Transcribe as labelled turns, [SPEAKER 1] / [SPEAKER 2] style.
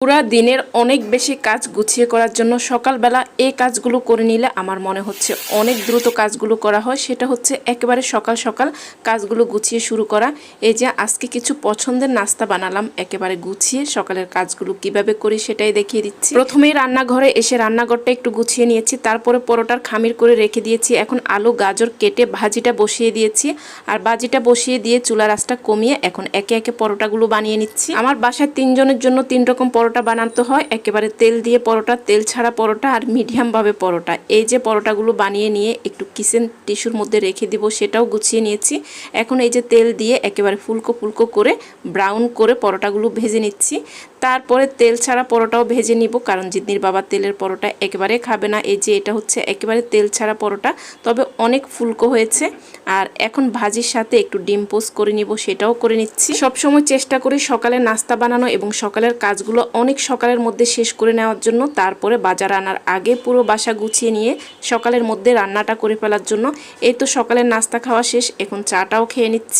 [SPEAKER 1] পুরা দিনের অনেক বেশি কাজ গুছিয়ে করার জন্য সকালবেলা এই কাজগুলো করে নিলে আমার মনে হচ্ছে অনেক দ্রুত কাজগুলো করা হয়। সেটা হচ্ছে একেবারে সকাল সকাল কাজগুলো গুছিয়ে শুরু করা। এই যে আজকে কিছু পছন্দের নাস্তা বানালাম একেবারে গুছিয়ে। সকালের কাজগুলো কিভাবে করি সেটাই দেখিয়ে দিচ্ছি। প্রথমেই রান্নাঘরে এসে রান্নাঘরটা একটু গুছিয়ে নিয়েছি, তারপরে পরোটার খামির করে রেখে দিয়েছি। এখন আলু গাজর কেটে ভাজিটা বসিয়ে দিয়েছি, আর ভাজিটা বসিয়ে দিয়ে চুলার আঁচটা কমিয়ে এখন একে একে পরোটাগুলো বানিয়ে নিচ্ছি। আমার বাসায় 3 জনের জন্য 3 রকম পরোটা বানাতে হয়, একেবারে তেল দিয়ে পরোটা, তেল ছাড়া পরোটা আর মিডিয়াম ভাবে পরোটা। এই যে পরোটাগুলো বানিয়ে নিয়ে একটু কিচেন টিস্যুর মধ্যে রেখে দিব, সেটাও গুছিয়ে নিয়েছি। এখন এই যে তেল দিয়ে একেবারে ফুলকো ফুলকো করে ব্রাউন করে পরোটাগুলো ভেজে নিচ্ছি। তারপরে তেল ছাড়া পরোটাও ভেজে নিব, কারণ জিতনির বাবা তেলের পরোটা একেবারে খাবে না। এই যে এটা হচ্ছে একেবারে তেল ছাড়া পরোটা, তবে অনেক ফুলকো হয়েছে। আর এখন ভাজির সাথে একটু ডিম পোস্ট করে নিব, সেটাও করে নিচ্ছি। সবসময় চেষ্টা করি সকালে নাস্তা বানানো এবং সকালের কাজগুলো অনেক সকালের মধ্যে শেষ করে নেওয়ার জন্য, তারপরে বাজার আনার আগে পুরো বাসা গুছিয়ে নিয়ে সকালের মধ্যে রান্নাটা করে ফেলার জন্য। এই তো সকালের নাস্তা খাওয়া শেষ, এখন চাটাও খেয়ে নিচ্ছি।